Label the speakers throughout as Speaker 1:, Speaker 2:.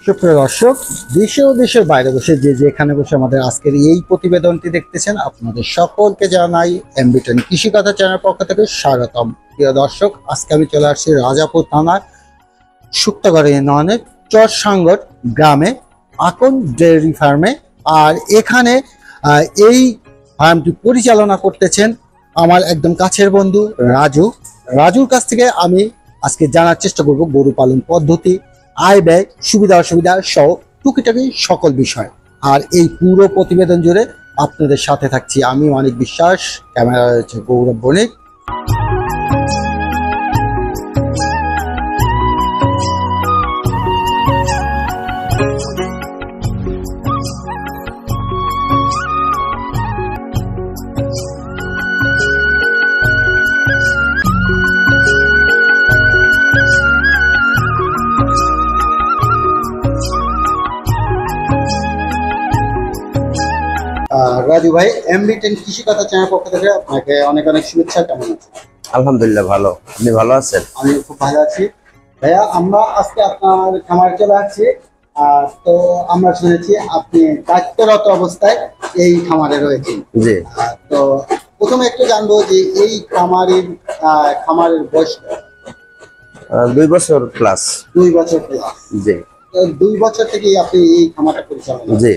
Speaker 1: সুপ্রিয় দর্শক, দেশে ও দেশের বাইরে বসে যে যেখানে বসে আমাদের আজকের এই প্রতিবেদনটি দেখতেছেন, আপনাদের সকলকে জানাই এমবিটেন কৃষি কথা চ্যানেল পক্ষ থেকে স্বাগতম। প্রিয় দর্শক, আজকে আমি চলে আসছি রাজাপুর থানার শুক্তাগড় ইউনিয়নের চরসাঙ্গর গ্রামে আকন ডেয়ারি ফার্মে। আর এখানে এই ফার্মটি পরিচালনা করতেছেন আমার একদম কাছের বন্ধু রাজুর কাছ থেকে আমি আজকে জানার চেষ্টা করব গরু পালন পদ্ধতি, আয় ব্যয়, সুবিধা অসুবিধা সহ টুকিটাকি সকল বিষয়। আর এই পুরো প্রতিবেদন জুড়ে আপনাদের সাথে থাকছি আমি অনেক বিশ্বাস, ক্যামেরা রয়েছে গৌরব বণিক। রাজু ভাই, এমবিটেন কৃষি কথা চ্যানেল পক্ষ থেকে আপনাকে অনেক অনেক শুভেচ্ছা। কেমন আছেন?
Speaker 2: আলহামদুলিল্লাহ ভালো। আপনি ভালো আছেন?
Speaker 1: আমি খুব ভালো আছি ভাইয়া। আমরা আজকে আপনার খামারে চলে আসছি। তো আমরা শুনেছি আপনি দায়িত্বরত অবস্থায় এই খামারে রয়েছেন।
Speaker 2: জি।
Speaker 1: তো প্রথমে একটু জানবো যে এই খামারের বয়স
Speaker 2: 2 বছর প্লাস।
Speaker 1: 2 বছর প্লাস।
Speaker 2: জি।
Speaker 1: তো 2 বছর থেকে আপনি এই খামারটা পরিচালনা।
Speaker 2: জি।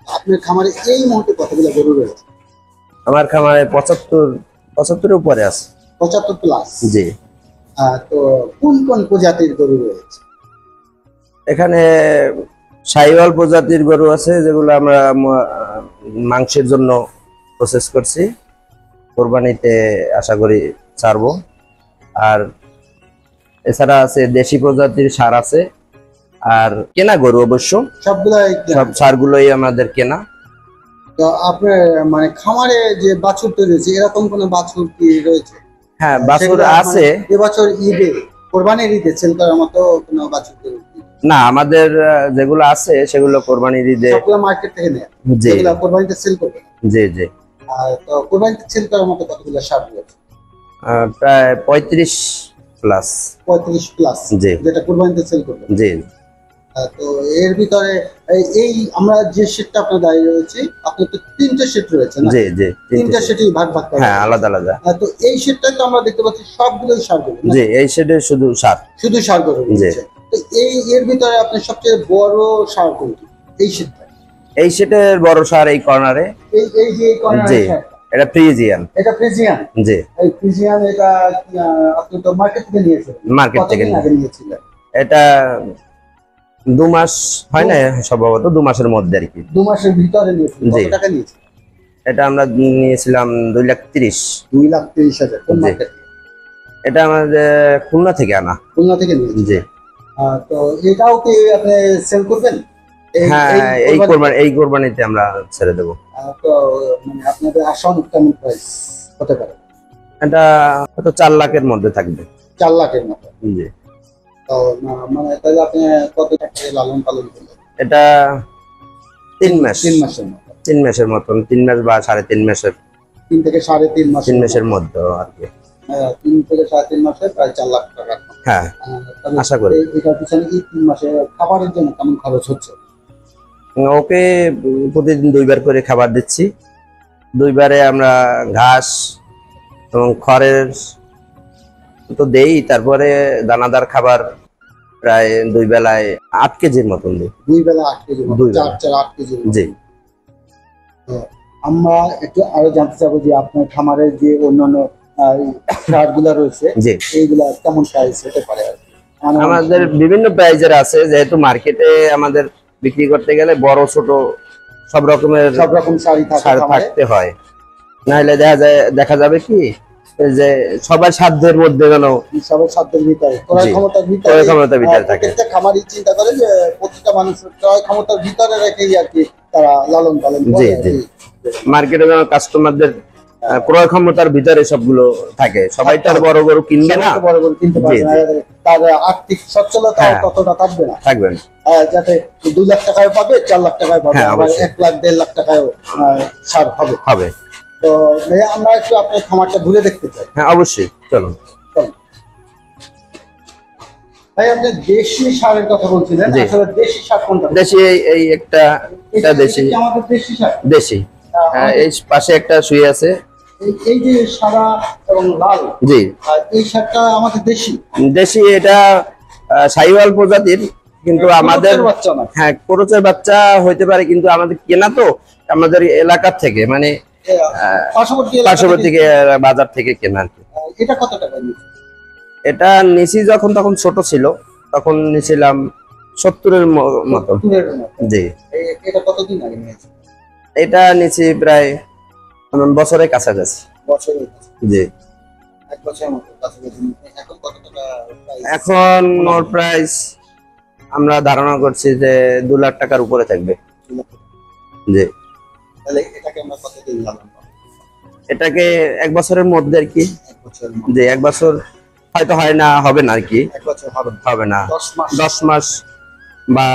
Speaker 1: আপনার খামারে এই মুহূর্তে কতগুলো গরু রয়েছে?
Speaker 2: আমার খামারে 75 উপরে আছে।
Speaker 1: 75 প্লাস।
Speaker 2: জি।
Speaker 1: তো কোন কোন প্রজাতির গরু রয়েছে?
Speaker 2: এখানে শাহিওয়াল প্রজাতির গরু আছে, যেগুলো আমরা মাংসের জন্য প্রসেস করছি, কোরবানিতে আশা করি ছাড়বো। আর এছাড়া আছে দেশি প্রজাতির ষাঁড় আছে, আর কেনা গরু অবশ্য
Speaker 1: সবগুলাই
Speaker 2: সব ষাঁড়গুলোই আমাদের কেনা।
Speaker 1: তো আপনার মানে খামারে যে বাছুর তৈরি হয়েছে, এরকম কোন বাছুর কি রয়েছে?
Speaker 2: হ্যাঁ, বাছুর আছে।
Speaker 1: এবছর ঈদে, কোরবানির ঈদে সেল করার মতো কোন বাছুর তৈরি?
Speaker 2: না, আমাদের যেগুলো আছে সেগুলো কোরবানির ঈদে
Speaker 1: সবগুলো মার্কেট থেকে নেয়।
Speaker 2: জি।
Speaker 1: যেগুলো কোরবানিতে সেল করবে।
Speaker 2: জি জি।
Speaker 1: তো কোরবানিতে সেল করার মতো কতগুলো ষাঁড় রয়েছে?
Speaker 2: প্রায় 35 প্লাস।
Speaker 1: 35 প্লাস।
Speaker 2: জি।
Speaker 1: যেটা কোরবানিতে সেল করবে।
Speaker 2: জি।
Speaker 1: তো এর ভিতরে এই আমরা যে সেটটা আপনার দাঁড়িয়ে রয়েছে, আপনার তো 3টে সেট রয়েছে না?
Speaker 2: জি জি।
Speaker 1: 3টে সেটই ভাগ ভাগ করা।
Speaker 2: হ্যাঁ, আলাদা আলাদা।
Speaker 1: তো এই সেটটা তো আমরা দেখতে পাচ্ছি সবগুলোই ষাঁড় গরু।
Speaker 2: জি, এই শেডে শুধু ষাঁড়।
Speaker 1: শুধু ষাঁড় গরু রয়েছে। তো এর ভিতরে আপনার সবচেয়ে বড় ষাঁড় কোনটি এই সেটটা?
Speaker 2: এই সেটের বড় ষাঁড় এই কর্নারে।
Speaker 1: এই যে এই কর্নারে।
Speaker 2: জি, এটা ফ্রিজিয়ান।
Speaker 1: এটা ফ্রিজিয়ান।
Speaker 2: জি।
Speaker 1: এই ফ্রিজিয়ান এটা আপনি তো মার্কেট থেকে নিয়েছেন?
Speaker 2: মার্কেট থেকে
Speaker 1: নিয়েছিলেন?
Speaker 2: এটা 2 মাস হয় না, সম্ভবত 2 মাসের মধ্যে আর কি।
Speaker 1: 2 মাসের ভিতরে নিয়েছিলেন? কত টাকা নিয়েছিলেন?
Speaker 2: এটা আমরা নিয়েছিলাম 2,30,000।
Speaker 1: 2,30,000। কোন মার্কেট?
Speaker 2: এটা আমাদের খুলনা থেকে আনা।
Speaker 1: খুলনা থেকে নিয়েছেন?
Speaker 2: জি।
Speaker 1: তো এটাও কি আপনি সেল করবেন?
Speaker 2: হ্যাঁ, এই কোরবানিতে আমরা ছেড়ে দেব।
Speaker 1: তো মানে আপনাদের আসন কেমন প্রাইস হতে পারে?
Speaker 2: এটা হয়তো 4 লাখের মধ্যে থাকবে।
Speaker 1: 4 লাখের মতো।
Speaker 2: জি।
Speaker 1: তো মানে তাহলে আপনি কত টাকা লালন পালন করলেন?
Speaker 2: এটা 3 মাস।
Speaker 1: 3 মাসের মতো।
Speaker 2: 3 মাসের মতন, 3 মাস বা 3.5 মাসের।
Speaker 1: 3 থেকে 3.5 মাস।
Speaker 2: 3 মাসের মধ্যে আর কি।
Speaker 1: 3 থেকে 3.5 মাসে প্রায় 4 লাখ টাকা।
Speaker 2: হ্যাঁ, আশা করি।
Speaker 1: এটার পিছনে এই 3 মাসে খাবারের জন্য কেমন খরচ হচ্ছে?
Speaker 2: ওকে প্রতিদিন 2 বার করে খাবার দিচ্ছি। 2 বারে আমরা ঘাস এবং খড়ের তো দেই, তারপরে দানাদার খাবার প্রায় 2 বেলায় 8 কেজির মতন দিই।
Speaker 1: 2 বেলা 8 কেজি, 8 কেজি।
Speaker 2: জি।
Speaker 1: আমরা একটু আরো জানতে চাবো যে আপনার খামারের যে অন্যান্য ষাঁড়গুলো রয়েছে, এইগুলা কেমন প্রাইস হতে পারে?
Speaker 2: আমাদের বিভিন্ন প্রাইজের আছে, যেহেতু মার্কেটে আমাদের বিক্রি করতে গেলে বড় ছোট সব রকম শাড়ি থাকতে হয়, নাহলে দেখা যাবে কি যে সবার সাধ্যের মধ্যে যেন
Speaker 1: সবার সাধ্যের ভিতরে, ক্রয় ক্ষমতার ভিতরে থাকে। খামারি চিন্তা করে যে প্রত্যেকটা মানুষের ক্রয় ক্ষমতার ভিতরে রেখেই আর কি তারা লালন পালন করে।
Speaker 2: জি জি। মার্কেটে যেন কাস্টমারদের ক্রয় ক্ষমতার ভিতরে সবগুলো থাকে। সবাই তার বড় বড় কিনবে না,
Speaker 1: বড় বড় কিনতে পারবে না, তার আর্থিক সচ্ছলতা ততটা থাকবে না। যাতে 2 লাখ টাকায় পাবে, 4 লাখ টাকায় পাবে, আবার 1 লাখ 1.5 লাখ টাকায় ছাড় হবে। তো আমরা একটু আপনার খামারটা ঘুরে দেখতে চাই।
Speaker 2: হ্যাঁ, অবশ্যই, চলুন।
Speaker 1: ভাই আপনি দেশি সারের কথা বলছিলেন,
Speaker 2: জি।
Speaker 1: আসলে দেশি সার কোনটা?
Speaker 2: দেশি এই একটা, এটা দেশি,
Speaker 1: কি আমাদের দেশি সার?
Speaker 2: দেশি। এই পাশে একটা শুয়ে আছে।
Speaker 1: এই যে সাদা এবং লাল,
Speaker 2: জি,
Speaker 1: এই সারটা আমাদের দেশি?
Speaker 2: দেশি। এটা শাহিওয়াল প্রজাতির, কিন্তু আমাদের
Speaker 1: ক্রোচের বাচ্চা না?
Speaker 2: হ্যাঁ ক্রোচের বাচ্চা হইতে পারে, কিন্তু আমাদের কেনা তো আমাদের এলাকার থেকে, মানে
Speaker 1: পার্শ্ববর্তী
Speaker 2: পার্শ্ববর্তী বাজার থেকে কেনা আর কি।
Speaker 1: এটা কত টাকা নিচ্ছে?
Speaker 2: এটা নিচি যখন তখন ছোট ছিল, তখন নিছিলাম 70-এর মতো। জি,
Speaker 1: এটা কতদিন আগে নিয়েছে?
Speaker 2: এটা নিচি প্রায় বছরের কাছাকাছি।
Speaker 1: বছরের কাছে?
Speaker 2: জি।
Speaker 1: এক বছরের মতো কাছাকাছি। এখন কত টাকা price?
Speaker 2: এখন ওর প্রাইস আমরা ধারণা করছি যে 2 লাখ টাকার উপরে থাকবে। জি।
Speaker 1: তাহলে এটাকে আমরা কতদিন লাগাবো?
Speaker 2: এটাকে 1 বছরের মধ্যে আর কি।
Speaker 1: 1 বছরের মধ্যে?
Speaker 2: যে 1 বছর হয়তো হয় না, হবে না আর কি।
Speaker 1: 1 বছর হবে না?
Speaker 2: হবে না,
Speaker 1: 10 মাস?
Speaker 2: 10 মাস বা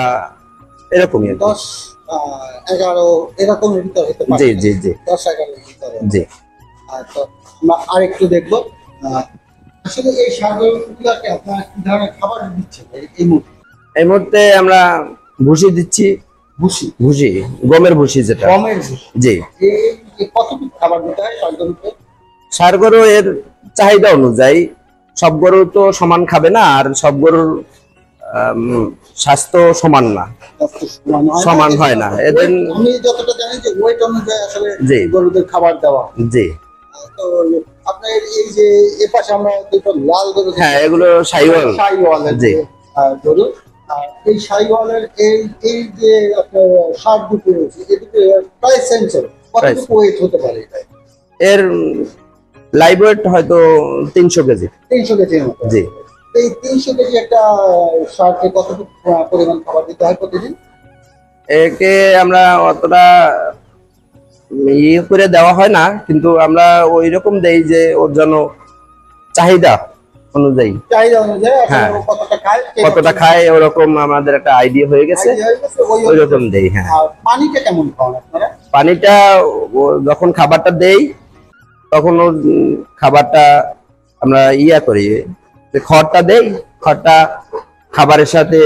Speaker 2: এরকমই আর কি।
Speaker 1: 10, 11 এরকমের ভিতরে হতে পারে?
Speaker 2: জি জি জি
Speaker 1: 10-11 এর ভিতরে?
Speaker 2: জি।
Speaker 1: তো আমরা আরেকটু দেখবো। আসলে এই ছাগলগুলোকে আপনারা কি ধরনের খাবার দিচ্ছেন এই মুহূর্তে?
Speaker 2: এই মুহূর্তে আমরা ভুসি দিচ্ছি।
Speaker 1: ভুসি?
Speaker 2: ভুসি, গমের ভুসি যেটা।
Speaker 1: গমের ভুসি?
Speaker 2: জি।
Speaker 1: এই কতটুকু খাবার দিতে হয় ছাগলকে?
Speaker 2: ষাঁড় গরু এর চাহিদা অনুযায়ী, সব গরু তো সমান খাবে না, আর সব গরুর স্বাস্থ্য সমান না, সমান হয় না। এদের
Speaker 1: আমি যতটা জানি যে ওয়েট অনুযায়ী আসলে
Speaker 2: জি
Speaker 1: গরুদের খাবার দেওয়া।
Speaker 2: জি।
Speaker 1: তো আপনার এই যে এই পাশে আমরা দুটো লাল গরু,
Speaker 2: হ্যাঁ এগুলো শাহিওয়াল।
Speaker 1: শাহিওয়ালের
Speaker 2: জি।
Speaker 1: গরু, এই শাহিওয়ালের এই যে আপনার ষাট দুটো রয়েছে, এই দুটো প্রায় সেন্সর কতটুকু ওয়েট হতে পারে এটা?
Speaker 2: এর লাইভ ওয়েট হয়তো 300 কেজি।
Speaker 1: 300 কেজির মতো?
Speaker 2: জি।
Speaker 1: এই 300 কেজি একটা ষাটকে কতটুকু পরিমাণ খাবার দিতে হয় প্রতিদিন?
Speaker 2: একে আমরা অতটা ইয়ে করে দেওয়া হয় না, কিন্তু আমরা ওই রকম দেই যে ওর জন্য চাহিদা অনুযায়ী।
Speaker 1: চাহিদা অনুযায়ী
Speaker 2: হ্যাঁ।
Speaker 1: আসলে কতটা খায়,
Speaker 2: কতটা খায় ওরকম আমাদের একটা আইডিয়া হয়ে গেছে,
Speaker 1: idea হয়ে গেছে,
Speaker 2: ওই রকম দেই। হ্যাঁ।
Speaker 1: আর পানিটা কেমন খাওয়ান আপনারা?
Speaker 2: পানিটা যখন খাবারটা দেই, তখন ওর খাবারটা আমরা করি যে খড়টা দেই, খড়টা খাবারের সাথে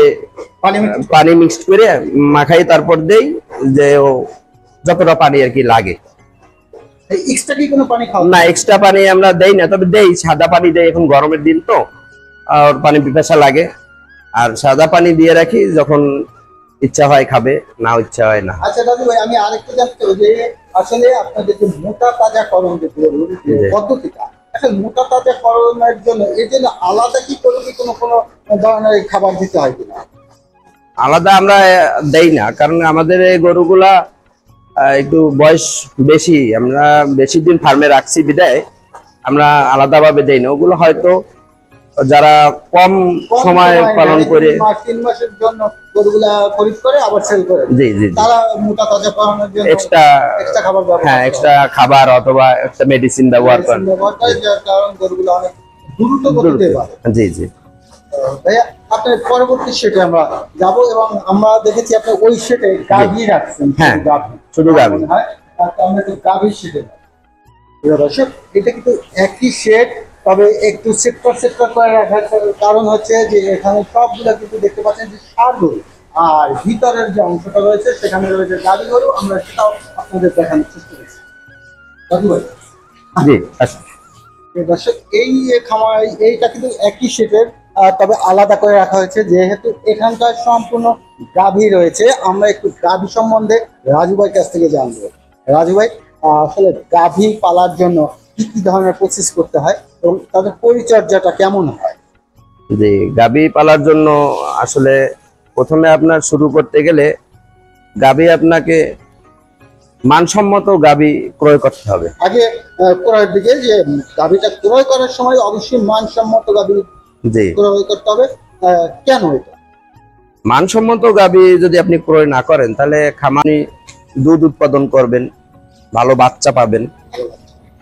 Speaker 2: পানি মিক্সড করে মাখাই, তারপর দেই যে ও যতটা পানি আর কি লাগে।
Speaker 1: এক্সট্রা কি কোনো পানি খাওয়ান?
Speaker 2: না, এক্সট্রা পানি আমরা দেই না, তবে দেই সাদা পানি দেই। এখন গরমের দিন তো, আর পানি পিপাসা লাগে, আর সাদা পানি দিয়ে রাখি, যখন ইচ্ছা হয় খাবে, না ইচ্ছা হয় না।
Speaker 1: আচ্ছা দাদু ভাই, আমি আরেকটু জানতে চাই যে আসলে আপনাদের যে মোটা তাজা করণ যে পদ্ধতিটা, আসলে মোটা তাজা করণের জন্য এর জন্য আলাদা কি করে কি কোনো ধরনের খাবার দিতে হয় কিনা?
Speaker 2: আলাদা আমরা দেই না, কারণ আমাদের এই গরুগুলা একটু বয়স বেশি, আমরা বেশি দিন ফার্মে রাখছি বিদায় আমরা আলাদাভাবে দেই না। ওগুলো হয়তো যারা কম সময় পালন করে
Speaker 1: 3 মাসের জন্য গরুগুলা খরিদ করে আবার সেল করে,
Speaker 2: জি জি,
Speaker 1: তারা মোটা তাজা করণের জন্য
Speaker 2: এক্সট্রা
Speaker 1: খাবার ব্যবহার
Speaker 2: হ্যাঁ
Speaker 1: করে।
Speaker 2: এক্সট্রা খাবার অথবা একটা মেডিসিন ব্যবহার করেন।
Speaker 1: ব্যবহার করে, যার কারণ গরুগুলো অনেক দ্রুত গতিতে বাড়ে।
Speaker 2: জি জি।
Speaker 1: ভাইয়া আপনার পরবর্তী সেটে আমরা যাব, এবং আমরা দেখেছি আপনি ওই সেটে গাভী রাখছেন।
Speaker 2: হ্যাঁ, শুধু গাভী।
Speaker 1: মনে হয় আমরা একটু গাভীর সেটে যাব। প্রিয় দর্শক, এটা কিন্তু একই সেট, তবে একটু সেক্টর করে রাখার কারণ হচ্ছে যে এখানে সবগুলা কিন্তু দেখতে পাচ্ছেন যে ষাঁড় গরু, আর ভিতরের যে অংশটা রয়েছে সেখানে রয়েছে গাভী গরু। আমরা সেটাও আপনাদের দেখানোর চেষ্টা করছি। দাদু ভাই,
Speaker 2: জি আচ্ছা।
Speaker 1: দর্শক, এই খামার এইটা কিন্তু একই শেপের, তবে আলাদা করে রাখা হয়েছে যেহেতু এখানকার সম্পূর্ণ গাভী রয়েছে। আমরা একটু গাভী সম্বন্ধে রাজু ভাইয়ের কাছ থেকে জানবো। রাজু ভাই, আসলে গাভী পালার জন্য কি কি ধরনের প্রসেস করতে হয় এবং তাদের পরিচর্যাটা কেমন হয়?
Speaker 2: জি, গাভী পালার জন্য আসলে প্রথমে আপনার শুরু করতে গেলে গাভী আপনাকে মানসম্মত গাভী ক্রয় করতে হবে।
Speaker 1: আগে ক্রয়ের দিকে, যে গাভীটা ক্রয় করার সময় অবশ্যই মানসম্মত গাভী
Speaker 2: জি,
Speaker 1: ক্রয় করতে হবে। কেন এটা?
Speaker 2: মানসম্মত গাভী যদি আপনি ক্রয় না করেন, তাহলে খামারি দুধ উৎপাদন করবেন, ভালো বাচ্চা পাবেন।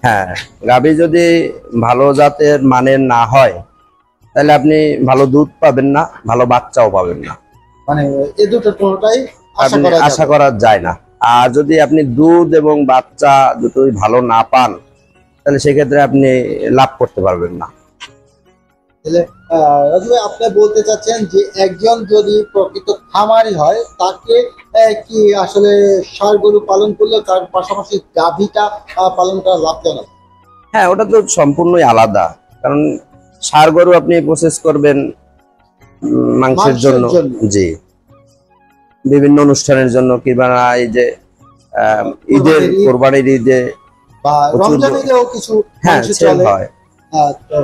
Speaker 2: হ্যাঁ, গাভী যদি ভালো জাতের মানের না হয়, তাহলে আপনি ভালো দুধ পাবেন না, ভালো বাচ্চাও পাবেন না।
Speaker 1: মানে এই দুটোর কোনোটাই
Speaker 2: আপনি আশা করা যায় না। আর যদি আপনি দুধ এবং বাচ্চা দুটোই ভালো না পান, তাহলে সেক্ষেত্রে আপনি লাভ করতে পারবেন না।
Speaker 1: তাহলে রাজু ভাই, আপনি বলতে চাচ্ছেন যে একজন যদি প্রকৃত খামারি হয় তাকে কি আসলে ষাঁড় গরু পালন করলে তার পাশাপাশি গাভীটা পালন করা লাভজনক?
Speaker 2: হ্যাঁ, ওটা তো সম্পূর্ণই আলাদা। কারণ ষাঁড় গরু আপনি প্রসেস করবেন মাংসের জন্য, জি, বিভিন্ন অনুষ্ঠানের জন্য, কিংবা এই যে ঈদের, কোরবানির ঈদে
Speaker 1: বা
Speaker 2: প্রচুর
Speaker 1: রমজান ঈদেও কিছু
Speaker 2: হ্যাঁ
Speaker 1: মাংস
Speaker 2: সেল
Speaker 1: চলে।
Speaker 2: হয়।
Speaker 1: তো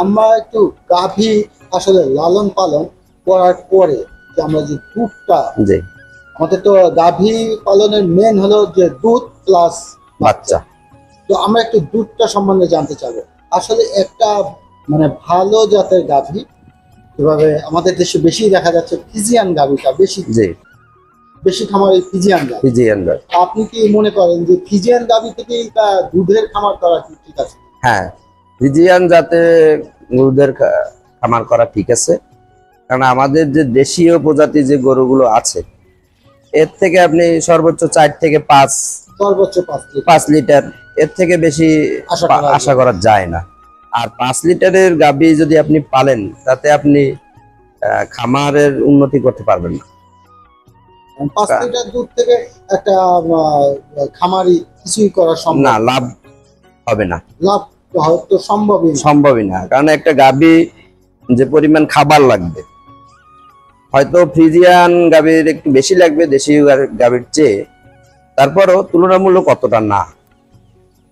Speaker 1: আমরা একটু গাভী আসলে লালন পালন করার পরে যে আমরা যে দুধটা,
Speaker 2: জি,
Speaker 1: আমাদের তো গাভী পালনের মেন হলো যে দুধ প্লাস
Speaker 2: বাচ্চা।
Speaker 1: তো আমরা একটু দুধটা সম্বন্ধে জানতে চাবো। আসলে একটা মানে ভালো জাতের গাভী, এভাবে আমাদের দেশে বেশি দেখা যাচ্ছে ফিজিয়ান গাভীটা বেশি,
Speaker 2: জি,
Speaker 1: বেশি খামারে ফিজিয়ান গাভী।
Speaker 2: ফিজিয়ান গাভী।
Speaker 1: আপনি কি মনে করেন যে ফিজিয়ান গাভী থেকেই দুধের খামার করা কি ঠিক আছে?
Speaker 2: হ্যাঁ, ফিজিয়ান জাতে গরুদের খামার করা ঠিক আছে। কারণ আমাদের যে দেশীয় প্রজাতি যে গরুগুলো আছে, এর থেকে আপনি সর্বোচ্চ 4 থেকে 5,
Speaker 1: সর্বোচ্চ 5 লিটার।
Speaker 2: 5 লিটার, এর থেকে বেশি আশা করা যায় না। আর 5 লিটারের গাভী যদি আপনি পালেন, তাতে আপনি খামারের উন্নতি করতে পারবেন না।
Speaker 1: 5 লিটার দুধ থেকে একটা খামারি কিছুই করা সম্ভব
Speaker 2: না, লাভ হবে না,
Speaker 1: লাভ হয়তো
Speaker 2: সম্ভবই না। কারণ একটা গাভী যে পরিমাণ খাবার লাগবে, হয়তো ফ্রিজিয়ান গাভীর একটু বেশি লাগবে দেশীয় গাভীর চেয়ে, তারপরও তুলনামূলক অতটা না।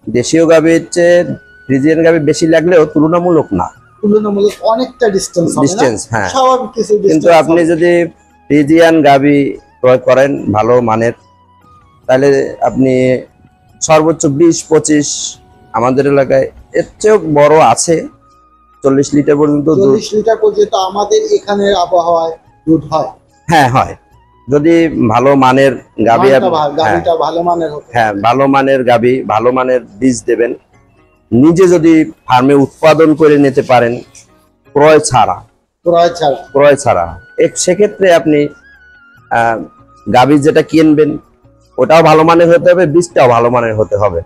Speaker 2: দেশীয় গাভীর চেয়ে ফ্রিজিয়ান গাভী বেশি লাগলেও তুলনামূলক না,
Speaker 1: তুলনামূলক অনেকটা ডিস্টেন্স।
Speaker 2: হ্যাঁ,
Speaker 1: স্বাভাবিক কিছু
Speaker 2: কিন্তু
Speaker 1: distance
Speaker 2: আপনি
Speaker 1: হবে।
Speaker 2: যদি ফ্রিজিয়ান গাভী ক্রয় করেন ভালো মানের, তাহলে আপনি সর্বোচ্চ 20-25, আমাদের এলাকায় এর চেয়েও বড় আছে, 40 লিটার পর্যন্ত দুধ।
Speaker 1: 40 লিটার পর্যন্ত আমাদের এখানের আবহাওয়ায় দুধ হয়।
Speaker 2: হ্যাঁ, হয়। যদি ভালো মানের গাভী,
Speaker 1: গাভীটা ভালো মানের হতে,
Speaker 2: হ্যাঁ, ভালো মানের গাভী, ভালো মানের বীজ দেবেন, নিজে যদি ফার্মে উৎপাদন করে নিতে পারেন ক্রয় ছাড়া, সেক্ষেত্রে আপনি গাভী যেটা কিনবেন ওটাও ভালো মানের হতে হবে, বীজটাও ভালো মানের হতে হবে।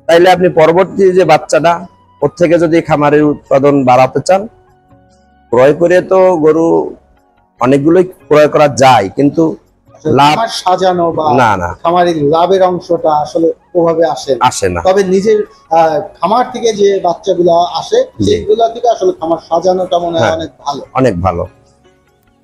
Speaker 2: তাইলে আপনি পরবর্তী যে বাচ্চাটা, ওর থেকে যদি খামারের উৎপাদন বাড়াতে চান, ক্রয় করে তো গরু অনেকগুলোই ক্রয় করা যায়, কিন্তু লাভ
Speaker 1: সাজানো বা
Speaker 2: না,
Speaker 1: খামারের লাভের অংশটা আসলে ওভাবে আসে না। তবে নিজের খামার থেকে যে বাচ্চাগুলো আসে, সেগুলো থেকে আসলে খামার সাজানোটা মনে হয় অনেক ভালো।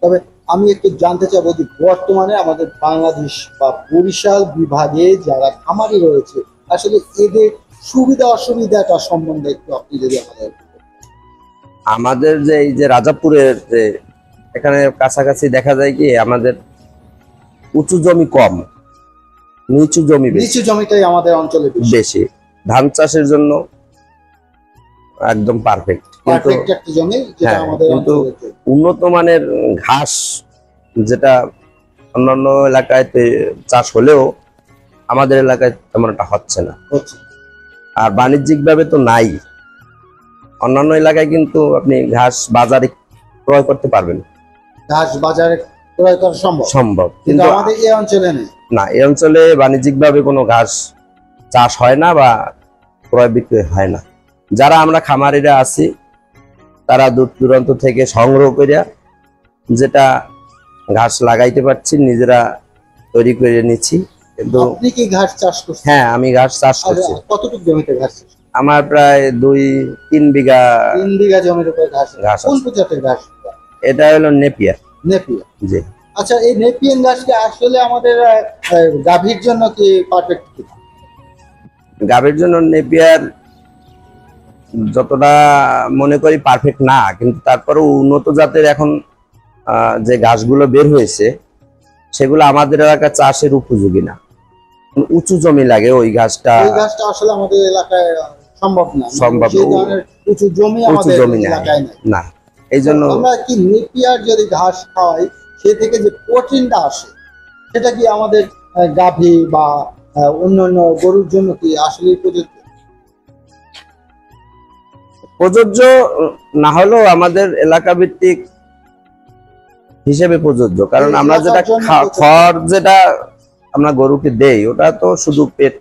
Speaker 1: তবে আমি একটু জানতে চাবো যে বর্তমানে আমাদের বাংলাদেশ বা বরিশাল বিভাগে যারা খামারি রয়েছে, আসলে এদের সুবিধা অসুবিধাটা সম্বন্ধে একটু আপনি যদি
Speaker 2: আমাদের যে এই যে রাজাপুরের যে এখানে কাছাকাছি দেখা যায় কি, আমাদের উঁচু জমি কম, নিচু
Speaker 1: জমিটাই আমাদের অঞ্চলে
Speaker 2: বেশি। ধান চাষের জন্য একদম পারফেক্ট, কিন্তু উন্নত মানের ঘাস যেটা অন্যান্য এলাকায় চাষ হলেও আমাদের এলাকায় তেমন একটা হচ্ছে না। আর বাণিজ্যিক ভাবে তো নাই। অন্যান্য এলাকায় কিন্তু আপনি ঘাস বাজারে ক্রয় করতে পারবেন,
Speaker 1: ঘাস বাজারে ক্রয় করা সম্ভব, কিন্তু আমাদের এই অঞ্চলে নেই।
Speaker 2: না, এই অঞ্চলে বাণিজ্যিক ভাবে কোনো ঘাস চাষ হয় না বা ক্রয় বিক্রয় হয় না। যারা আমরা খামারিরা আছি, তারা দূর দূরান্ত থেকে সংগ্রহ করিয়া যেটা ঘাস লাগাইতে পারছি নিজেরা তৈরি করে নিচ্ছি। কিন্তু
Speaker 1: আপনি কি ঘাস চাষ করছেন?
Speaker 2: হ্যাঁ, আমি ঘাস চাষ করছি।
Speaker 1: কতটুকু জমিতে ঘাস?
Speaker 2: আমার প্রায় 2-3 বিঘা।
Speaker 1: 3 বিঘা জমির উপর ঘাস। কোন প্রজাতির ঘাস?
Speaker 2: এটা হলো নেপিয়ার। জি।
Speaker 1: আচ্ছা, এই নেপিয়ান ঘাসকে আসলে আমাদের গাভীর জন্য কি পারফেক্ট?
Speaker 2: গাভীর জন্য নেপিয়ার যতটা মনে করি পারফেক্ট না, কিন্তু তারপরেও উন্নত জাতের এখন যে ঘাসগুলো বের হয়েছে, সেগুলো আমাদের এলাকা চাষের উপযোগী না। উঁচু জমি লাগে ওই ঘাসটা
Speaker 1: আসলে আমাদের এলাকায় সম্ভব না। উঁচু জমি এলাকায়
Speaker 2: না, এই জন্য
Speaker 1: আমরা কি নেপিয়ার যদি ঘাস খাওয়াই, সে থেকে যে প্রোটিনটা আসে, সেটা কি আমাদের গাভী বা অন্যান্য গরুর জন্য কি আসলে
Speaker 2: প্রযোজ্য না হলেও আমাদের এলাকা ভিত্তিক হিসেবে প্রযোজ্য। কারণ আমরা যেটা খড় যেটা আমরা গরুকে দেই, ওটা তো শুধু পেট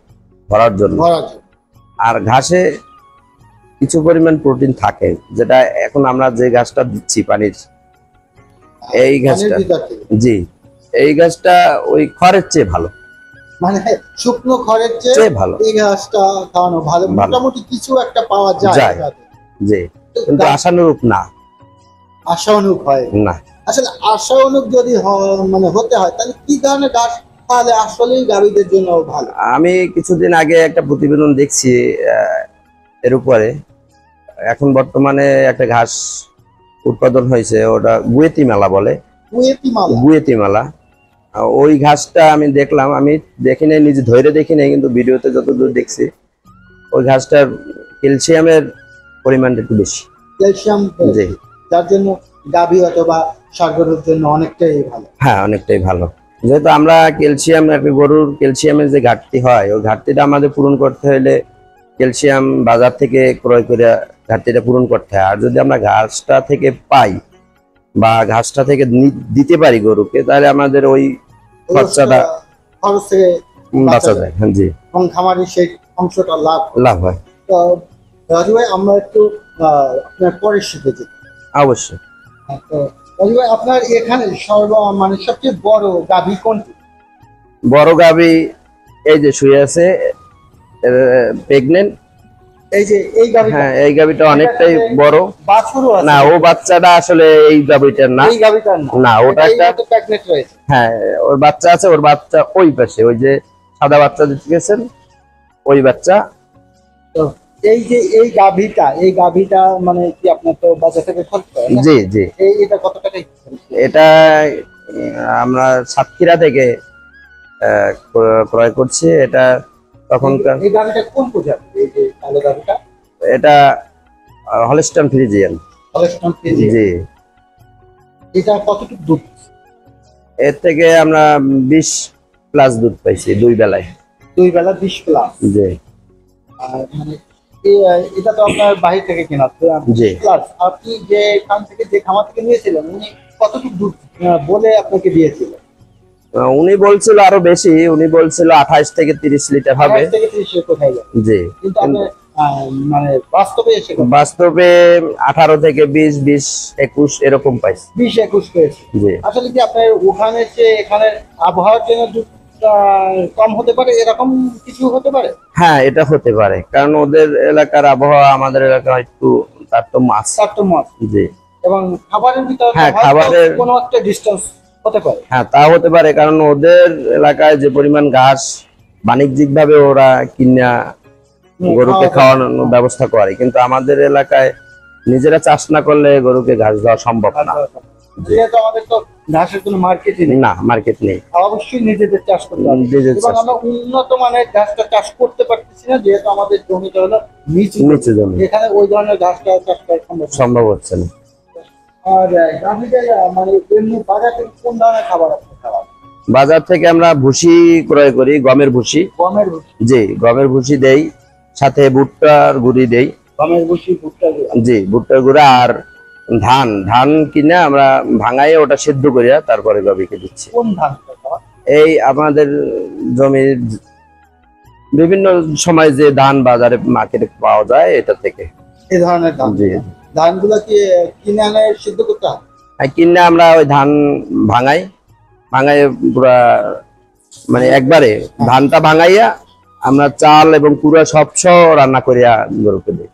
Speaker 2: ভরার জন্য। আর ঘাসে কিছু পরিমাণ প্রোটিন থাকে, যেটা এখন আমরা যে ঘাসটা দিচ্ছি পানির, এই ঘাসটা,
Speaker 1: পানির ভিতর থেকে।
Speaker 2: জি, এই ঘাসটা ওই খড়ের চেয়ে ভালো,
Speaker 1: মানে শুকনো খড়ের চেয়ে
Speaker 2: চেয়ে ভালো,
Speaker 1: এই ঘাসটা খাওয়ানো ভালো,
Speaker 2: ভালো।
Speaker 1: মোটামুটি কিছু একটা পাওয়া যায়
Speaker 2: যায়।
Speaker 1: এটাতে।
Speaker 2: জি, কিন্তু আশানুরূপ না,
Speaker 1: আশানুরূপ হয়
Speaker 2: না।
Speaker 1: আসলে। আশানুরূপ যদি মানে হতে হয়, তাহলে কি ধরনের ঘাস তাহলে আসলেই গাভীদের জন্য ভালো?
Speaker 2: আমি কিছুদিন আগে একটা প্রতিবেদন দেখছি এর উপরে। এখন বর্তমানে একটা ঘাস উৎপাদন হয়েছে, ওটা গুয়েতি মেলা বলে,
Speaker 1: কুয়েতি মালা।
Speaker 2: গুয়েতি মেলা। ওই ঘাসটা আমি দেখলাম, আমি দেখি নাই, নিজে ধরে দেখি নাই, কিন্তু ভিডিওতে যতদূর দেখছি ওই ঘাসটার ক্যালসিয়ামের পরিমাণটা একটু বেশি।
Speaker 1: ক্যালসিয়াম,
Speaker 2: জি,
Speaker 1: যার জন্য গাভী অথবা সাগরের জন্য অনেকটাই ভালো।
Speaker 2: হ্যাঁ, অনেকটাই ভালো। যেহেতু আমরা ক্যালসিয়াম, একটা গরুর ক্যালসিয়ামের যে ঘাটতি হয়, ওই ঘাটতিটা আমাদের পূরণ করতে হলে ক্যালসিয়াম বাজার থেকে ক্রয় করে ঘাটতিটা পূরণ করতে হয়। আর যদি আমরা ঘাসটা থেকে পাই বা ঘাসটা থেকে দিতে পারি গরুকে, তাহলে আমাদের ওই খরচাটা
Speaker 1: খরচ থেকে
Speaker 2: বাঁচা যায়। হ্যাঁ, জি,
Speaker 1: এবং খামারের সেই অংশটা লাভ।
Speaker 2: লাভ হয়
Speaker 1: তো রাজু ভাই, আমরা একটু আপনার পরের শিখে যেতে।
Speaker 2: অবশ্যই।
Speaker 1: তো রাজু ভাই, আপনার এখানে মানে সবচেয়ে বড় গাভী কোনটি?
Speaker 2: বড় গাভী এই যে শুয়ে আছে, প্রেগনেন্ট।
Speaker 1: এই যে এই গাভীটা?
Speaker 2: হ্যাঁ, এই গাভীটা অনেকটাই বড়।
Speaker 1: বাছুরও আছে?
Speaker 2: না, ও বাচ্চাটা আসলে এই গাভীটার না,
Speaker 1: এই গাভীটার না,
Speaker 2: না, ওটা একটা
Speaker 1: প্রেগনেন্ট রয়েছে।
Speaker 2: হ্যাঁ, ওর বাচ্চা আছে, ওর বাচ্চা ওই পাশে, ওই যে সাদা বাচ্চা দিতে গেছেন, ওই বাচ্চা।
Speaker 1: তো এই যে এই গাভীটা মানে কি আপনার তো বাজার থেকে খরচ হয় না?
Speaker 2: জি, জি,
Speaker 1: এটা কত টাকায়?
Speaker 2: এটা আমরা সাতক্ষীরা থেকে ক্রয় করছি। এটা তখনকার,
Speaker 1: এই গাভীটা কোন প্রজাতি? এই যে কালো গাভীটা?
Speaker 2: এটা হলস্টাইন ফ্রিজিয়ান।
Speaker 1: Holstein Friesian.
Speaker 2: জি,
Speaker 1: এটা কতটুকু দুধ?
Speaker 2: এর থেকে আমরা 20 প্লাস দুধ পাইছি দুই বেলায়।
Speaker 1: দুই বেলা 20 প্লাস?
Speaker 2: জি,
Speaker 1: আর মানে এটা তো আপনার বাহির থেকে কেনা।
Speaker 2: জি।
Speaker 1: প্লাস আপনি যে খান থেকে, যে খামার থেকে নিয়েছিলেন, উনি কতটুকু দুধ বলে আপনাকে দিয়েছিলেন?
Speaker 2: উনি বলছিল আরো বেশি, উনি বলছিল 28 থেকে 30 লিটার হবে।
Speaker 1: 28 থেকে 30 কোথায় যাবে?
Speaker 2: জি,
Speaker 1: কিন্তু আপনার মানে বাস্তবে এসে
Speaker 2: বাস্তবে 18 থেকে 20, 20, 21 এরকম পাইছি।
Speaker 1: 20-21 পেয়েছে।
Speaker 2: জি,
Speaker 1: আসলে কি আপনার ওখানে যে এখানে আবহাওয়ার জন্য দুধটা কম হতে পারে, এরকম কিছু হতে পারে?
Speaker 2: হ্যাঁ, এটা হতে পারে, কারণ ওদের এলাকার আবহাওয়া আমাদের এলাকায় একটু তারতম্য আছে।
Speaker 1: তারতম্য আছে।
Speaker 2: জি,
Speaker 1: এবং খাবারের ভিতরে
Speaker 2: হ্যাঁ, খাবারের-
Speaker 1: কোনো একটা ডিস্টেন্স হতে পারে।
Speaker 2: হ্যাঁ, তা হতে পারে, কারণ ওদের এলাকায় যে পরিমাণ ঘাস বাণিজ্যিক ভাবে ওরা কিনা গরুকে খাওয়ানোর ব্যবস্থা করে, কিন্তু আমাদের এলাকায় নিজেরা চাষ না করলে গরুকে ঘাস দেওয়া সম্ভব না।
Speaker 1: যেহেতু আমাদের তো ঘাসের কোনো মার্কেটই নেই,
Speaker 2: না, মার্কেট নেই,
Speaker 1: অবশ্যই নিজেদের চাষ করতে হবে।
Speaker 2: নিজেদের
Speaker 1: এবং
Speaker 2: চাষ।
Speaker 1: আমরা উন্নত মানের ঘাসটা চাষ করতে পারতেছি না, যেহেতু আমাদের জমিটা হলো নিচু
Speaker 2: নিচু জমি,
Speaker 1: এখানে ওই ধরনের ঘাসটা চাষ করা সম্ভব না।
Speaker 2: সম্ভব হচ্ছে না।
Speaker 1: আর গাভীদের মানে এমনি বাজার থেকে কোন ধরনের খাবার আপনি খাওয়ান?
Speaker 2: বাজার থেকে আমরা ভুসি ক্রয় করি, গমের ভুসি।
Speaker 1: গমের ভুসি?
Speaker 2: জি, গমের ভুসি দেই, সাথে ভুট্টার গুঁড়ি দেই।
Speaker 1: গমের ভুসি, ভুট্টার গুঁড়া?
Speaker 2: জি, ভুট্টার গুঁড়া। আর ধান ধান কিনে আমরা ভাঙাইয়ে ওটা সিদ্ধ করিয়া তারপরে গভীরকে দিচ্ছি।
Speaker 1: কোন ধানটা খাওয়া?
Speaker 2: এই আমাদের জমির বিভিন্ন সময় যে ধান বাজারে মার্কেটে পাওয়া যায়, এটা থেকে।
Speaker 1: এই ধরনের ধান?
Speaker 2: জি,
Speaker 1: ধানগুলো কি কিনে আনে সিদ্ধ করতে হয়?
Speaker 2: আর কিনে আমরা ওই ধান ভাঙাই পুরা, মানে একবারে ধানটা ভাঙাইয়া আমরা চাল এবং পুরা সব রান্না করিয়া গরুকে দিই।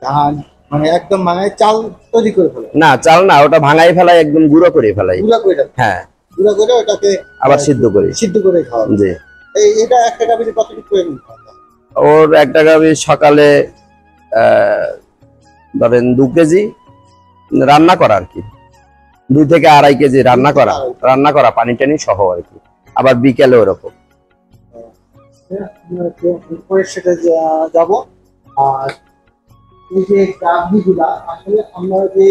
Speaker 1: ধান মানে একদম মানে চাল তৈরি করে ফেলে?
Speaker 2: না, চাল না, ওটা ভাঙাই ফেলাই, একদম গুঁড়ো করে ফেলাই।
Speaker 1: গুঁড়া করে?
Speaker 2: হ্যাঁ,
Speaker 1: গুঁড়া করে ওটাকে
Speaker 2: আবার সিদ্ধ করি।
Speaker 1: সিদ্ধ করে খাওয়া?
Speaker 2: জি,
Speaker 1: এটা একটা গাভীর কতটুকু প্রয়োজন?
Speaker 2: ওর একটা গাভী সকালে ধরেন 2 কেজি রান্না করা আর কি, 2 থেকে 2.5 কেজি রান্না করা পানি টানি সহ আর কি। আবার বিকেলে ওরকম।
Speaker 1: পরে সেটা যাব। আর এই যে গাভীগুলা আসলে আমরা যে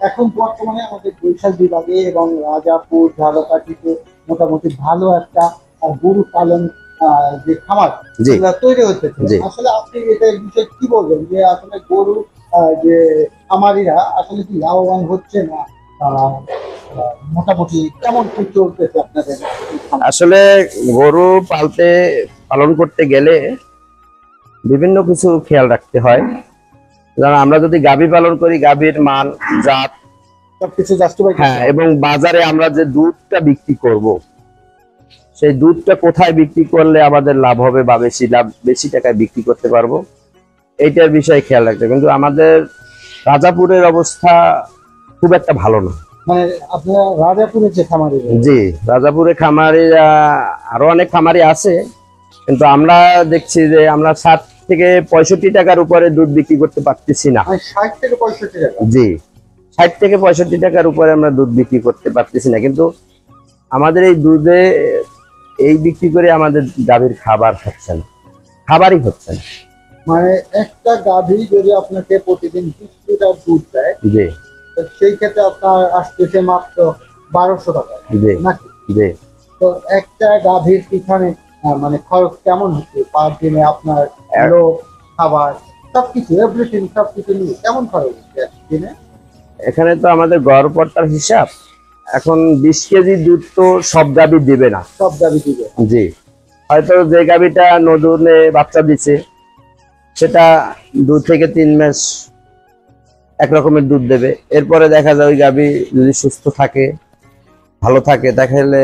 Speaker 1: এখন বর্তমানে আমাদের বরিশাল বিভাগে এবং রাজাপুর, ঝালকাঠিতে মোটামুটি ভালো একটা গরু পালন যে খামার
Speaker 2: জি,
Speaker 1: এগুলা তৈরি হচ্ছে।
Speaker 2: জি।
Speaker 1: আসলে আপনি এটা বিষয়ে কি বলবেন, যে আসলে গরু যে খামারিরা আসলে কি লাভবান হচ্ছে না? মোটামুটি কেমন কি চলতেছে আপনাদের?
Speaker 2: আসলে গরু পালন করতে গেলে বিভিন্ন কিছু খেয়াল রাখতে হয়। যেমন আমরা যদি গাভী পালন করি, গাভীর মান, জাত,
Speaker 1: সবকিছু জাস্টিফাই
Speaker 2: হ্যাঁ, এবং বাজারে আমরা যে দুধটা বিক্রি করব, সেই দুধটা কোথায় বিক্রি করলে আমাদের লাভ হবে বা বেশি টাকায় বিক্রি করতে পারবো, এইটার বিষয়ে খেয়াল রাখতে হবে। কিন্তু আমাদের রাজাপুরের অবস্থা খুব একটা ভালো না।
Speaker 1: মানে আপনারা রাজাপুরের যে খামারি,
Speaker 2: জি, রাজাপুরে খামারি আরো অনেক খামারি আছে, কিন্তু আমরা দেখছি যে আমরা 60 থেকে 65 টাকার উপরে দুধ বিক্রি করতে পারতেছি না।
Speaker 1: 60 থেকে 65 টাকা।
Speaker 2: জি, 60 থেকে 65 টাকার উপরে আমরা দুধ বিক্রি করতে পারতেছি না। কিন্তু আমাদের এই দুধে এই বিক্রি করে আমাদের গাভীর খাবার হচ্ছে না, খাবারই হচ্ছে না।
Speaker 1: মানে একটা গাভী যদি আপনাকে প্রতিদিন 20 লিটার দুধ দেয়,
Speaker 2: জি,
Speaker 1: তো সেই ক্ষেত্রে আপনার আসতেছে মাত্র 1200 টাকা
Speaker 2: জি,
Speaker 1: নাকি?
Speaker 2: জি।
Speaker 1: তো একটা গাভীর পিছনে মানে খরচ কেমন হচ্ছে পার দিনে? আপনার লোক, খাবার, সবকিছু এভরিথিং সবকিছু নিয়ে কেমন খরচ হচ্ছে দিনে?
Speaker 2: এখানে তো আমাদের গড়পড়তার হিসাব, এখন 20 কেজি দুধ তো সব গাভী দিবে না।
Speaker 1: সব গাভী দিবে?
Speaker 2: জি, হয়তো যে গাভীটা নতুনে বাচ্চা দিছে সেটা 2 থেকে 3 মাস একরকমের দুধ দেবে, এরপরে দেখা যায় ওই গাভী যদি সুস্থ থাকে, ভালো থাকে, তাহলে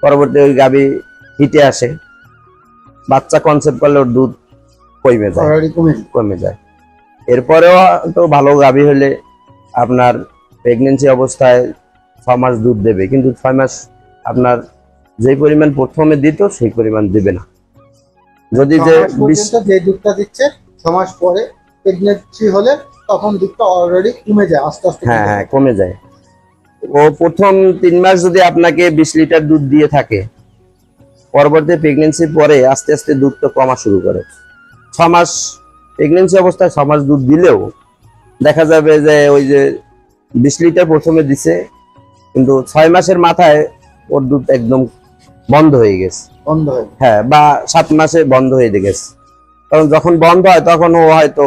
Speaker 2: পরবর্তী ওই গাভী হিটে আসে, বাচ্চা কনসেপ্ট করলে ওর দুধ কমে যায়,
Speaker 1: অলরেডি
Speaker 2: কমে যায়। এরপরেও তো ভালো গাভী হলে আপনার প্রেগনেন্সি অবস্থায় 6 মাস দুধ দেবে, কিন্তু 6 মাস আপনার যে পরিমাণ প্রথমে দিত সেই পরিমাণ দিবে না। যদি যে
Speaker 1: যে দুধটা দিচ্ছে 6 মাস পরে প্রেগন্যান্সি হলে তখন দুধটা অলরেডি কমে যায় আস্তে আস্তে।
Speaker 2: হ্যাঁ, হ্যাঁ, কমে যায়। ও প্রথম 3 মাস যদি আপনাকে 20 লিটার দুধ দিয়ে থাকে, পরবর্তী প্রেগনেন্সির পরে আস্তে আস্তে দুধটা কমা শুরু করে। 6 মাস প্রেগনেন্সি অবস্থায় 6 মাস দুধ দিলেও দেখা যাবে যে ওই যে 20 লিটার প্রথমে দিছে, কিন্তু 6 মাসের মাথায় ওর দুধ একদম বন্ধ হয়ে গেছে।
Speaker 1: বন্ধ হয়?
Speaker 2: হ্যাঁ, বা 7 মাসে বন্ধ হয়ে গেছে। কারণ যখন বন্ধ হয় তখন ও হয়তো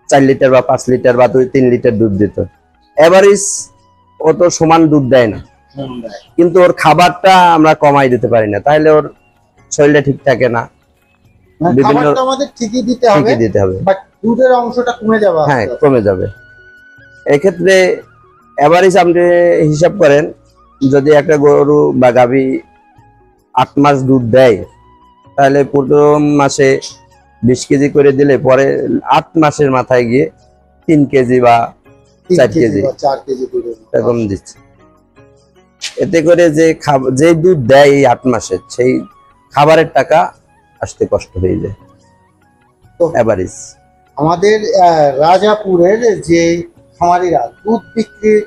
Speaker 2: 4 লিটার বা 5 লিটার বা 2-3 লিটার দুধ দিত। এভারেজ ও তো সমান দুধ দেয় না, কিন্তু ওর খাবারটা আমরা কমাই দিতে পারি না, তাহলে ওর শরীরটা ঠিক থাকে না। বিভিন্ন
Speaker 1: খাবারটা আমাদের ঠিকই দিতে হবে,
Speaker 2: ঠিকই দিতে হবে,
Speaker 1: বাট দুধের অংশটা কমে যাবে।
Speaker 2: হ্যাঁ, কমে যাবে। এক্ষেত্রে এভারেজ আপনি হিসাব করেন, যদি একটা গরু বা গাভী 8 মাস দুধ দেয়, তাহলে প্রথম মাসে 20 কেজি করে দিলে পরে 8 মাসের মাথায় গিয়ে 3 কেজি বা 4 কেজি এরকম দিচ্ছে। এতে করে যে দুধ দেয় এই 8 মাসের, সেই খাবারের টাকা আসতে কষ্ট হয়ে যায়।
Speaker 1: তো
Speaker 2: এভারেজ
Speaker 1: আমাদের রাজাপুরের যে খামারিরা দুধ বিক্রির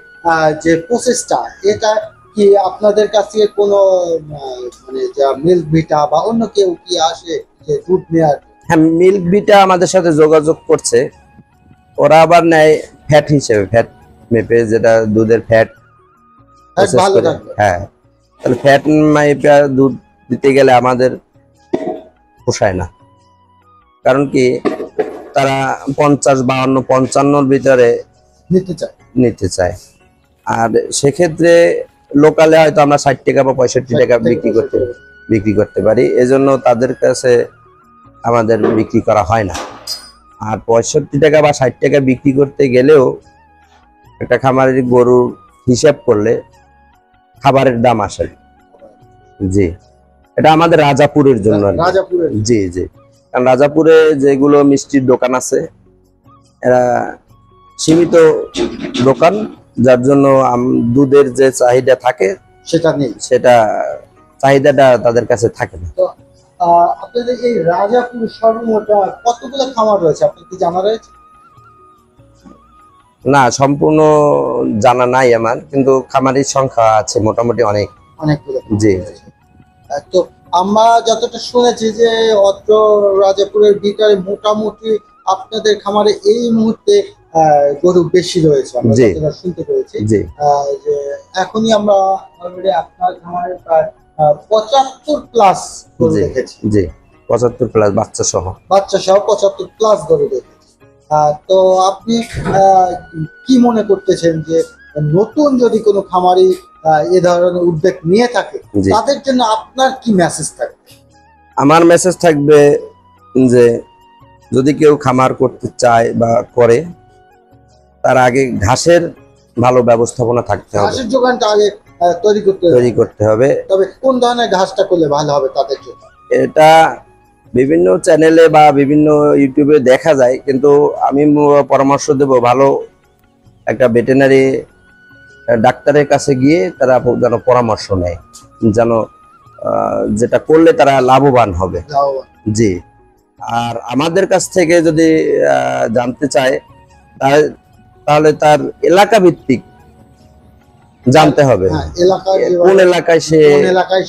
Speaker 1: যে প্রসেসটা, এটা কি আপনাদের কাছে কোনো মানে যা মিল্ক ভিটা বা অন্য কেউ কি আসে যে দুধ নেওয়ার?
Speaker 2: হ্যাঁ, মিল্ক ভিটা আমাদের সাথে যোগাযোগ করছে, ওরা আবার নেয় ফ্যাট হিসেবে, ফ্যাট মেপে, যেটা দুধের ফ্যাট।
Speaker 1: ভালো থাকবে।
Speaker 2: হ্যাঁ, তাহলে ফ্যাট মাইপে দুধ দিতে গেলে আমাদের পোষায় না। কারণ কি, তারা 50, 52, 55 ভিতরে নিতে চায়। আর সেক্ষেত্রে লোকালে হয়তো আমরা 60 টাকা বা 65 টাকা বিক্রি করতে পারি, এজন্য তাদের কাছে আমাদের বিক্রি করা হয় না। আর 65 টাকা বা 60 টাকা বিক্রি করতে গেলেও একটা খামারের গরুর হিসাব করলে খাবারের দাম আসে। জি, এটা আমাদের রাজাপুরের জন্য। জি, জি, কারণ রাজাপুরে যেগুলো মিষ্টির দোকান আছে, এরা সীমিত দোকান, যার জন্য দুধের যে চাহিদা থাকে সেটা চাহিদাটা তাদের কাছে থাকে না।
Speaker 1: আপনাদের এই রাজাপুর সর্বমোট কতগুলো খামার রয়েছে, আপনার কি জানা রয়েছে?
Speaker 2: না, সম্পূর্ণ জানা নাই আমার, কিন্তু খামারির সংখ্যা আছে মোটামুটি অনেকগুলো। জি,
Speaker 1: তো আমরা যতটা শুনেছি যে অত্র রাজাপুরের ভিতরে মোটামুটি আপনাদের খামারে এই মুহূর্তে গরু বেশি রয়েছে, আমরা যতটা শুনতে পেরেছি। যে এখনই আমরা অলরেডি আপনার খামারে প্রায় 75 প্লাস গরু দেখেছি।
Speaker 2: জি, 75 প্লাস বাচ্চা সহ
Speaker 1: 75 প্লাস গরু দেখেছি। তো আপনি কি মনে করতেছেন যে নতুন যদি কোনো খামারি এ ধরনের উদ্যোগ নিয়ে থাকে, তাদের জন্য আপনার কি মেসেজ থাকবে?
Speaker 2: আমার মেসেজ থাকবে যে যদি কেউ খামার করতে চায় বা করে, তার আগে ঘাসের ভালো ব্যবস্থাপনা থাকতে হবে,
Speaker 1: ঘাসের যোগানটা আগে
Speaker 2: তৈরি করতে হবে।
Speaker 1: তবে কোন ধরনের ঘাসটা করলে ভালো হবে তাদের জন্য?
Speaker 2: এটা বিভিন্ন চ্যানেলে বা বিভিন্ন ইউটিউবে দেখা যায়, কিন্তু আমি পরামর্শ দেব ভালো একটা ভেটেরিনারি ডাক্তারের কাছে গিয়ে তারা যেন পরামর্শ নেয়, যেন যেটা করলে তারা লাভবান হবে। জি। আর আমাদের কাছ থেকে যদি জানতে চায়, তাহলে তার এলাকা ভিত্তিক জানতে হবে,
Speaker 1: হ্যাঁ, এলাকায়
Speaker 2: কোন এলাকায়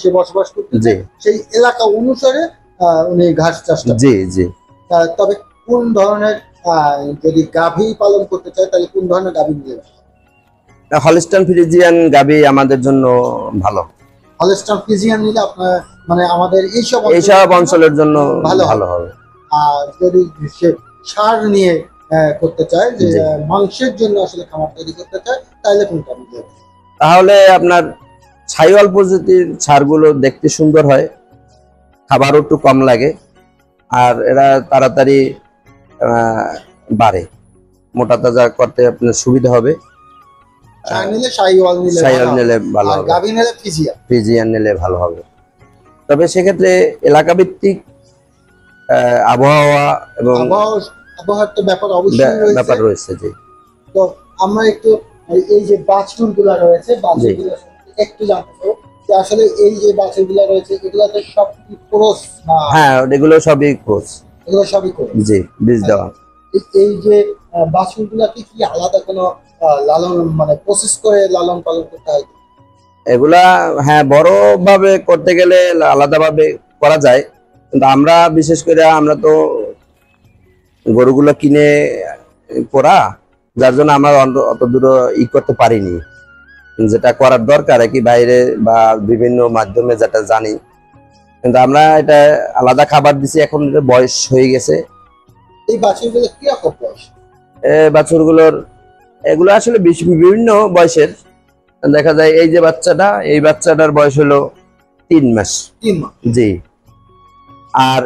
Speaker 2: সে
Speaker 1: বসবাস করতে,
Speaker 2: জি,
Speaker 1: সেই এলাকা অনুসারে উনি ঘাস চাষটা।
Speaker 2: জি জি।
Speaker 1: তবে কোন ধরনের যদি গাভী পালন করতে চায় তাহলে কোন ধরনের গাভী নিলে?
Speaker 2: হলিস্টাইন ফ্রিজিয়ান গাভী আমাদের জন্য ভালো।
Speaker 1: হলিস্টাইন ফ্রিজিয়ান নিলে আপনার মানে আমাদের এইসব
Speaker 2: অঞ্চলের জন্য ভালো হবে।
Speaker 1: আর যদি সে সার নিয়ে করতে চায়, যে মাংসের জন্য আসলে খামার তৈরি করতে চায়, তাহলে কোনটা নিলে?
Speaker 2: তাহলে আপনার ছাইওয়াল প্রজাতির ছাড়গুলো দেখতে সুন্দর হয়, খাবারও একটু কম লাগে, আর এরা তাড়াতাড়ি বাড়ে, মোটা তাজা করতে আপনার সুবিধা হবে।
Speaker 1: শাহিওয়াল
Speaker 2: নিলে ভালো হবে,
Speaker 1: গাভী নিলে
Speaker 2: ফ্রিজিয়ান নিলে ভালো হবে। তবে সেক্ষেত্রে এলাকা ভিত্তিক আবহাওয়া এবং
Speaker 1: আবহাওয়ার তো ব্যাপার
Speaker 2: রয়েছে। জি।
Speaker 1: তো আমরা একটু এই যে বাছুরগুলো রয়েছে, বাছুরগুলো একটু জানতে চাই যে আসলে এই যে বাছুরগুলো রয়েছে এগুলোতে সব কি ক্রস?
Speaker 2: হ্যাঁ, এগুলো সবই ক্রস।
Speaker 1: এগুলো সবই ক্রস।
Speaker 2: জি, বীজ দেওয়া।
Speaker 1: এই যে বাছুরগুলোকে কি আলাদা কোনো লালন মানে প্রসেস করে লালন পালন করতে হয়?
Speaker 2: এগুলা হ্যাঁ, বড় ভাবে করতে গেলে আলাদাভাবে করা যায়, কিন্তু আমরা বিশেষ করে আমরা তো গরুগুলো কিনে করা, যার জন্য আমরা অত দূর করতে পারিনি। যেটা করার দরকার কি বাইরে বা বিভিন্ন মাধ্যমে যেটা জানি, কিন্তু আমরা এটা আলাদা খাবার দিছি। এখন বয়স হয়ে গেছে।
Speaker 1: এই বাছুরগুলো কি রকম বয়স?
Speaker 2: বাছুরগুলোর এগুলো আসলে বিভিন্ন বয়সের দেখা যায়। এই যে এই বাচ্চাটার বয়স হলো 3 মাস।
Speaker 1: 3 মাস।
Speaker 2: জি। আর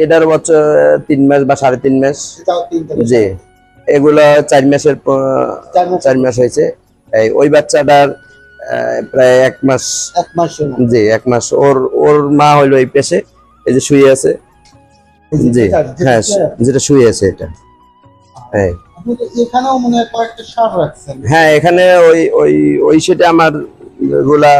Speaker 2: এটার বছর 3 মাস বা 3.5 মাস। জি। এগুলো 4 মাসের 4 মাস হয়েছে। ওই বাচ্চাটার প্রায় 1 মাস। জি, 1 মাস। ওর মা হইলো এই পেশে, এই যে শুয়ে আছে। জি, হ্যাঁ, যেটা শুয়ে আছে এটা। হ্যাঁ,
Speaker 1: এখানেও মনে হয় কয়েকটা সার রাখছেন।
Speaker 2: হ্যাঁ, এখানে ওই সেটে আমার যেগুলা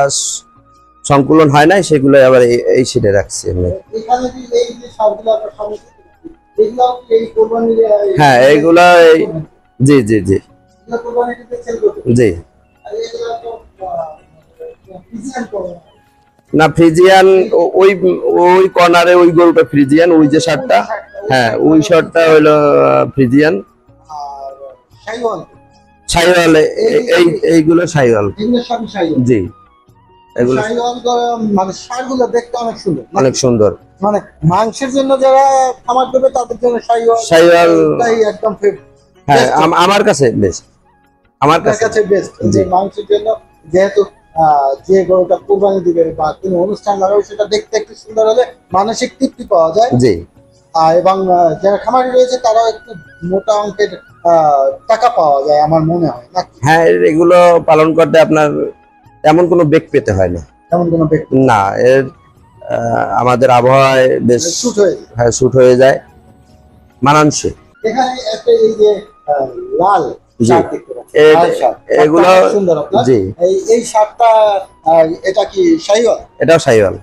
Speaker 2: সংকুলন হয় না, সেগুলো আবার এই সেটে রাখছি আমি।
Speaker 1: এখানে কি এই যে সারগুলো আমরা সমস্ত এগুলো এই কোরবানির?
Speaker 2: হ্যাঁ, এইগুলা জি জি জি
Speaker 1: এগুলো কোরবানিতে সেল করতে?
Speaker 2: জি।
Speaker 1: আর এগুলো তো ফ্রিজিয়ান করে
Speaker 2: না, ফ্রিজিয়ান ওই কর্নারে ওই গরুটা ফ্রিজিয়ান, ওই যে শার্টটা, হ্যাঁ, ওই শার্টটা হলো ফ্রিজিয়ান।
Speaker 1: আর শাহিওয়াল?
Speaker 2: শাহিওয়াল, এইগুলো শাহিওয়াল।
Speaker 1: এগুলো সবই শাহিওয়াল।
Speaker 2: জি, এগুলো
Speaker 1: শাহিওয়াল মানে সারগুলো দেখতে অনেক সুন্দর,
Speaker 2: অনেক সুন্দর।
Speaker 1: মানে মাংসের জন্য যারা খামার করবে তাদের জন্য
Speaker 2: শাহিওয়ালটাই
Speaker 1: একদম
Speaker 2: হ্যাঁ, আমার কাছে বেস্ট। আমার কাছে
Speaker 1: বেস্ট। যে মাংসের জন্য যেহেতু যে গরুটা কুরবানি দিবে বা কোনো অনুষ্ঠান লাগাবে, সেটা দেখতে একটু সুন্দর হলে মানসিক তৃপ্তি পাওয়া যায়।
Speaker 2: জি।
Speaker 1: এবং যারা খামারি রয়েছে তারাও একটু মোটা অঙ্কের টাকা পাওয়া যায় আমার মনে হয়।
Speaker 2: হ্যাঁ, এগুলো পালন করতে আপনার তেমন কোনো বেগ পেতে হয় না।
Speaker 1: তেমন কোনো বেগ
Speaker 2: না, এর আমাদের আবহাওয়ায় বেশ শুট হয়ে যায়, মানানসই।
Speaker 1: এখানে একটা এই যে লাল
Speaker 2: এগুলো
Speaker 1: সুন্দর,
Speaker 2: জি,
Speaker 1: এই শার্টটা এটা কি শাহিওয়াল?
Speaker 2: এটাও শাহিওয়াল।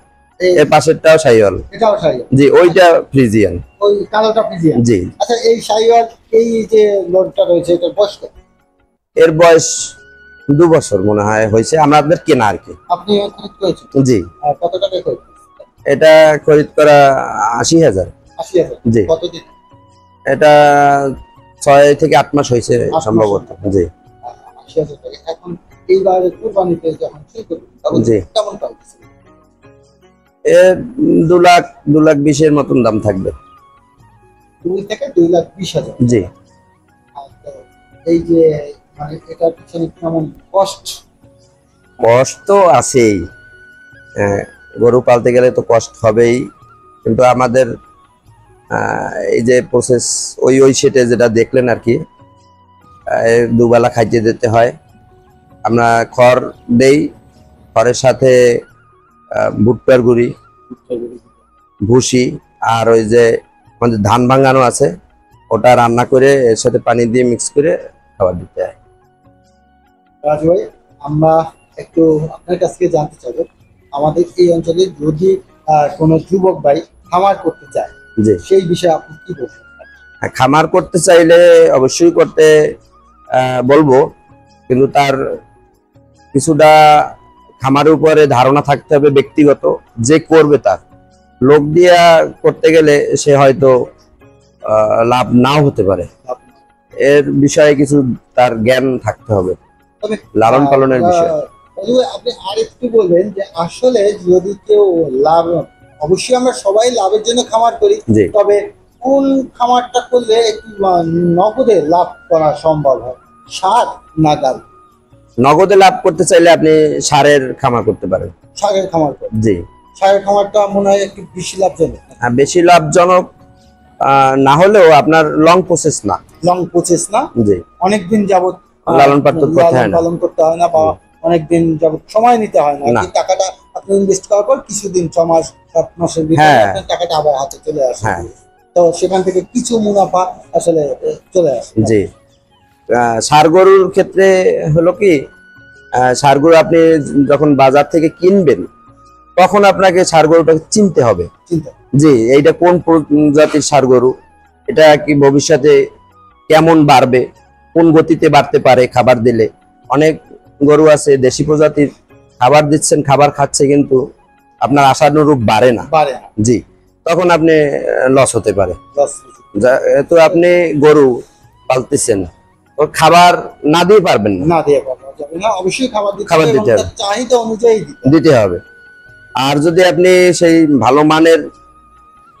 Speaker 2: এর পাশেরটাও শাহিওয়াল।
Speaker 1: এটাও শাহিওয়াল।
Speaker 2: জি, ওইটা ফ্রিজিয়ান।
Speaker 1: ওই কালোটা ফ্রিজিয়ান।
Speaker 2: জি।
Speaker 1: আচ্ছা, এই শাহিওয়াল এই যে লোডটা রয়েছে এটার বয়স কত?
Speaker 2: এর বয়স 2 বছর মনে হয় হয়েছে, আমাদের কেনা আর কি।
Speaker 1: আপনি খরিদ করেছেন?
Speaker 2: জি।
Speaker 1: কত টাকা খরিদ?
Speaker 2: এটা খরিদ করা 80,000।
Speaker 1: 80,000?
Speaker 2: জি।
Speaker 1: কতদিন?
Speaker 2: এটা 6 থেকে 8 মাস হয়েছে সম্ভবত। জি।
Speaker 1: 80,000 টাকা। এখন এইবার কুরবানিতে যখন শুরু করবেন তখন কেমন পাচ্ছেন?
Speaker 2: এর 2,20,000 মতন দাম থাকবে।
Speaker 1: 2 থেকে 2,20,000।
Speaker 2: জি।
Speaker 1: এই যে মানে এটার পিছনে কেমন কষ্ট
Speaker 2: তো আছেই। গরু পালতে গেলে তো কষ্ট হবেই, কিন্তু আমাদের এই যে প্রসেস ওই সেটে যেটা দেখলেন আর কি, দুবেলা খাইতে দিতে হয়। আমরা খড় দেই, খড়ের সাথে ভুট্টার গুঁড়ি, ভুসি, আর ওই যে আমাদের ধান ভাঙানো আছে ওটা রান্না করে এর সাথে পানি দিয়ে মিক্স করে খাবার দিতে হয়।
Speaker 1: রাজু ভাই, আমরা একটু আপনার কাছ থেকে জানতে চাইবো, আমাদের এই অঞ্চলে যদি কোনো যুবক ভাই খামার করতে চায়,
Speaker 2: জি,
Speaker 1: সেই বিষয়ে আপনি কি বলবেন?
Speaker 2: খামার করতে চাইলে অবশ্যই করতে বলবো, কিন্তু তার কিছুটা খামারের উপরে ধারণা থাকতে হবে ব্যক্তিগত, যে করবে তার। লোক দিয়া করতে গেলে সে হয়তো লাভ নাও হতে পারে, এর বিষয়ে কিছু তার জ্ঞান থাকতে হবে,
Speaker 1: তবে
Speaker 2: লালন পালনের বিষয়।
Speaker 1: রাজু ভাই, আপনি আরেকটু বলবেন যে আসলে যদি কেউ লাভ, অবশ্যই আমরা সবাই লাভের জন্য খামার করি,
Speaker 2: জি,
Speaker 1: তবে কোন খামারটা করলে একটু নগদে লাভ করা সম্ভব হয়, সার না ডাল?
Speaker 2: নগদে লাভ করতে চাইলে আপনি সারের খামার করতে পারেন।
Speaker 1: সারের খামার করে,
Speaker 2: জি,
Speaker 1: সারের খামারটা মনে হয় একটু বেশি লাভজনক।
Speaker 2: বেশি লাভজনক না হলেও আপনার লং প্রসেস না।
Speaker 1: লং প্রসেস না,
Speaker 2: জি,
Speaker 1: অনেকদিন যাবত
Speaker 2: লালন পালন করতে হয় না।
Speaker 1: পালন করতে হয় না, বা অনেকদিন যাবত সময় নিতে হয় না।
Speaker 2: না।
Speaker 1: এই টাকাটা আপনি ইনভেস্ট করার পর কিছুদিন, 6 মাস 7 মাসের ভিতরে
Speaker 2: হ্যাঁ।
Speaker 1: আপনার টাকাটা আবার হাতে চলে আসে।
Speaker 2: হ্যাঁ।
Speaker 1: তো সেখান থেকে কিছু মুনাফা আসলে চলে আসে।
Speaker 2: জি, ষাঁড় গরুর ক্ষেত্রে হলো কি, ষাঁড় গরু আপনি যখন বাজার থেকে কিনবেন তখন আপনাকে ষাঁড় গরুটাকে চিনতে হবে।
Speaker 1: চিন্তা
Speaker 2: জি, এইটা কোন প্রজাতির ষাঁড় গরু, এটা কি ভবিষ্যতে কেমন বাড়বে, কোন গতিতে বাড়তে পারে খাবার দিলে। অনেক গরু আছে দেশি প্রজাতির, খাবার দিচ্ছেন, খাবার খাচ্ছে, কিন্তু আপনার আশানুরূপ বাড়ে না।
Speaker 1: পারে না,
Speaker 2: জি, তখন আপনি লস হতে পারে।
Speaker 1: loss হচ্ছে।
Speaker 2: তো আপনি গরু পালতেছেন, ওর খাবার না দিয়ে পারবেন না,
Speaker 1: না দিয়ে পাওয়া যাবে না, অবশ্যই খাবার দিতে
Speaker 2: খাবার
Speaker 1: হবে এবং
Speaker 2: দিতে হবে।
Speaker 1: তার চাহিদা অনুযায়ী দিতে হবে।
Speaker 2: দিতে হবে। আর যদি আপনি সেই ভালো মানের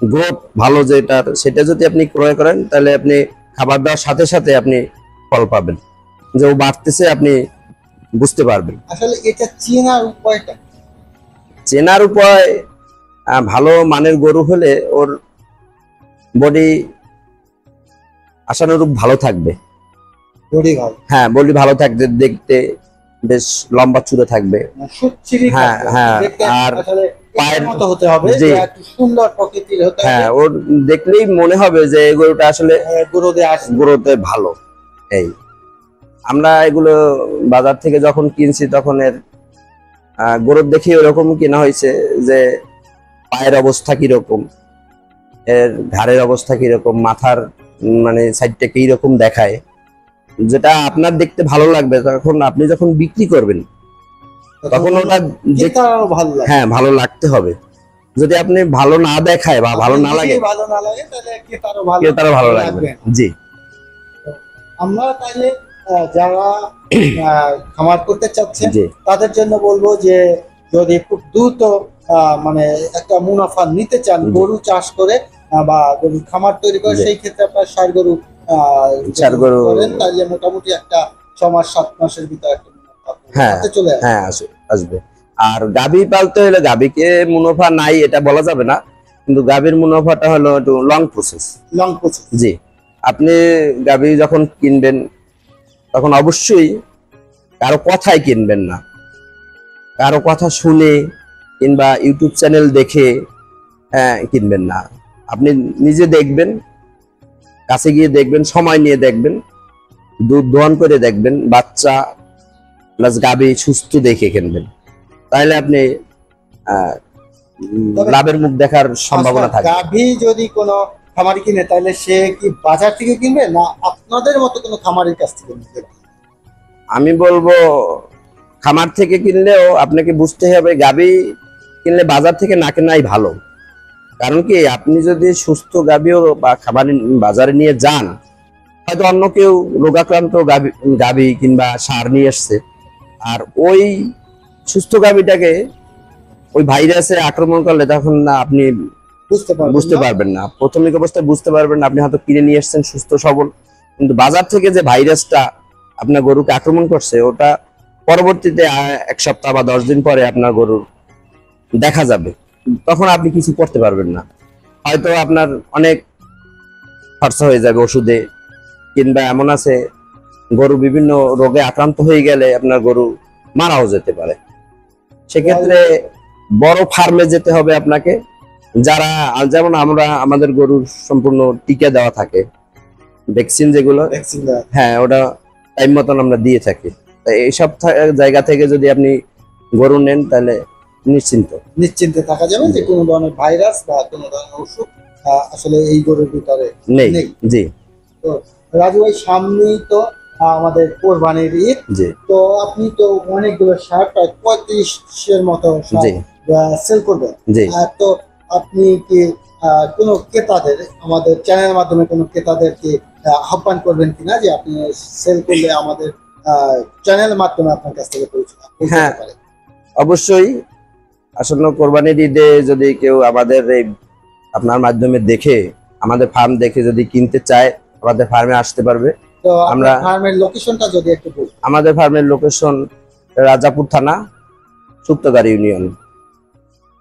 Speaker 2: গ্রোথ ভালো যেটার, সেটা যদি আপনি ক্রয় করেন, তাহলে আপনি খাবার দেওয়ার সাথে সাথে আপনি ফল পাবেন, যে ও বাড়তেছে আপনি বুঝতে পারবেন।
Speaker 1: আসলে এটা চেনার উপায়টা,
Speaker 2: চেনার উপায়, ভালো মানের গরু হলে ওর বডি আশানুরূপ ভালো থাকবে।
Speaker 1: বডি ভালো,
Speaker 2: হ্যাঁ, বডি ভালো থাকবে, দেখতে বেশ লম্বা চূড়া থাকবে।
Speaker 1: সুচিরি
Speaker 2: হ্যাঁ,
Speaker 1: থাকবে।
Speaker 2: হ্যাঁ,
Speaker 1: দেখতে
Speaker 2: আর
Speaker 1: আসলে
Speaker 2: পায়ের-
Speaker 1: পায়ের মতো হতে হবে,
Speaker 2: জি।
Speaker 1: যে একটু সুন্দর প্রকৃতির হতে হবে।
Speaker 2: হ্যাঁ, ওর দেখলেই মনে হবে যে এই গরুটা আসলে
Speaker 1: গুরুদে আসবে।
Speaker 2: গ্রোথে ভালো। এই আমরা এগুলো বাজার থেকে যখন কিনছি তখন এর গ্রোথ দেখে ওরকম কিনা হয়েছে, যে পায়ের অবস্থা কিরকম, এর ঘাড়ের অবস্থা কিরকম, মাথার মানে সাইডটা কিরকম দেখায়, যেটা আপনার দেখতে ভালো লাগবে। তখন আপনি যখন বিক্রি করবেন তখন ওটা
Speaker 1: দেখতে আরো ভালো লাগে।
Speaker 2: হ্যাঁ, ভালো লাগতে হবে। যদি আপনি ভালো না দেখায় বা ভালো না
Speaker 1: আপনার
Speaker 2: লাগে,
Speaker 1: যদি ভালো না লাগে তাহলে ক্রেতারও ভালো
Speaker 2: কেউ তারা ভালো লাগবে
Speaker 1: লাগবে
Speaker 2: না।
Speaker 1: না।
Speaker 2: জি,
Speaker 1: আমরা তাহলে যারা খামার করতে চাচ্ছেন
Speaker 2: জি,
Speaker 1: তাদের জন্য বলবো যে যদি খুব দ্রুত মানে একটা মুনাফা নিতে চান
Speaker 2: জি।
Speaker 1: গরু চাষ করে বা গরু খামার তৈরি করে,
Speaker 2: জি।
Speaker 1: সেই ক্ষেত্রে আপনার ষাঁড় গরু যদি
Speaker 2: ষাঁড় গরু-
Speaker 1: করেন, তাহলে মোটামুটি একটা 6 মাস 7 মাসের ভিতরে একটা মুনাফা
Speaker 2: হ্যাঁ,
Speaker 1: হাতে চলে আসবে।
Speaker 2: হ্যাঁ, আসবে। আর গাভী পালতে হলে, গাভীকে মুনাফা নাই এটা বলা যাবে না, কিন্তু গাভীর মুনাফাটা হলো একটু লং প্রসেস।
Speaker 1: Long process.
Speaker 2: জি, আপনি গাভী যখন কিনবেন তখন অবশ্যই কারো কথাই কিনবেন না, কারো কথা শুনে কিংবা ইউটিউব চ্যানেল দেখে কিনবেন না। আপনি নিজে দেখবেন, কাছে গিয়ে দেখবেন, সময় নিয়ে দেখবেন, দুধ দহন করে দেখবেন, বাচ্চা প্লাস গাভী সুস্থ দেখে কিনবেন, তাহলে আপনি লাভের মুখ দেখার সম্ভাবনা থাকবে।
Speaker 1: গাভী যদি কোনো খামারি কিনে, তাহলে সে কি বাজার থেকে কিনবে না আপনাদের মতো কোনো খামারের কাছ থেকে কিনবে?
Speaker 2: আমি বলবো খামার থেকে কিনলেও আপনাকে বুঝতে হবে, গাভী কিনলে বাজার থেকে না কেনাই ভালো। কারণ কি, আপনি যদি সুস্থ গাভীও বা খাবার বাজারে নিয়ে যান, হয়তো অন্য কেউ রোগাক্রান্ত গাভী কিংবা ষাঁড় নিয়ে এসছে, আর ওই সুস্থ গাভীটাকে ওই ভাইরাসে আক্রমণ করলে তখন না আপনি বুঝতে পারবেন না। প্রাথমিক অবস্থায় বুঝতে পারবেন না, আপনি হয়তো কিনে নিয়ে এসছেন সুস্থ সবল, কিন্তু বাজার থেকে যে ভাইরাসটা আপনার গরুকে আক্রমণ করছে, ওটা পরবর্তীতে 1 সপ্তাহ বা 10 দিন পরে আপনার গরুর দেখা যাবে, তখন আপনি কিছু করতে পারবেন না। হয়তো আপনার অনেক খরচা হয়ে যাবে ওষুধে, কিংবা এমন আছে গরু বিভিন্ন রোগে আক্রান্ত হয়ে গেলে আপনার গরু মারাও যেতে পারে। সেক্ষেত্রে বড় ফার্মে যেতে হবে আপনাকে, যারা যেমন আমরা আমাদের গরুর সম্পূর্ণ টিকা দেওয়া থাকে, ভ্যাকসিন যেগুলো,
Speaker 1: ভ্যাকসিন দেওয়া
Speaker 2: হ্যাঁ ওটা টাইম মতন আমরা দিয়ে থাকি। তো এইসব জায়গা থেকে যদি আপনি গরু নেন তাহলে নিশ্চিন্ত।
Speaker 1: নিশ্চিন্তে থাকা যাবে যে কোনো ধরনের ভাইরাস বা কোনো ধরনের ওষুধ আসলে এই গরুর ভিতরে
Speaker 2: নেই।
Speaker 1: নেই।
Speaker 2: জি
Speaker 1: তো রাজু ভাই, সামনেই তো আমাদের কোরবানির ঈদ।
Speaker 2: জি
Speaker 1: তো আপনি তো অনেকগুলো সার, প্রায় 35-এর মতো
Speaker 2: জি
Speaker 1: সেল করবেন।
Speaker 2: জি
Speaker 1: তো আপনি কি কোনো ক্রেতাদের, আমাদের চ্যানেলের মাধ্যমে কোনো ক্রেতাদেরকে আহ্বান করবেন কিনা যে আপনি সেল করলে আমাদের চ্যানেলের মাধ্যমে আপনার কাছ থেকে পৌঁছাতে
Speaker 2: হ্যাঁ।
Speaker 1: পারে?
Speaker 2: অবশ্যই আসন্ন কোরবানির ঈদে যদি কেউ আমাদের এই আপনার মাধ্যমে দেখে, আমাদের ফার্ম দেখে যদি কিনতে চায়, আমাদের ফার্মে আসতে পারবে।
Speaker 1: তো আমরা
Speaker 2: আমরা-
Speaker 1: ফার্মের লোকেশনটা যদি একটু বলুন।
Speaker 2: আমাদের ফার্মের লোকেশন রাজাপুর থানা, সুপ্তগাড়ি ইউনিয়ন,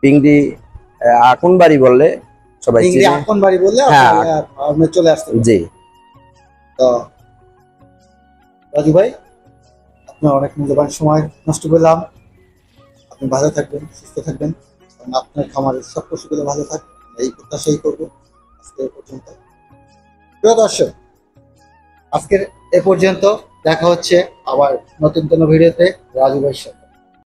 Speaker 2: পিংড়ি আকনবাড়ি বললে সবাই
Speaker 1: ইংরেজি
Speaker 2: চিনে।
Speaker 1: আকনবাড়ি বললে
Speaker 2: হ্যাঁ।
Speaker 1: আপনার ফার্মে চলে আসতে পারে।
Speaker 2: জি
Speaker 1: তো রাজু ভাই, আপনার অনেক মূল্যবান সময় নষ্ট করলাম। আপনি ভালো থাকবেন, সুস্থ থাকবেন, এবং আপনার খামারের সব পশুগুলো ভালো থাকবে, এই প্রত্যাশাই করবো। আজকে এ পর্যন্ত। প্রিয় দর্শক, আজকের এ পর্যন্ত। দেখা হচ্ছে আবার নতুন কোনো ভিডিওতে রাজু ভাইয়ের সাথে।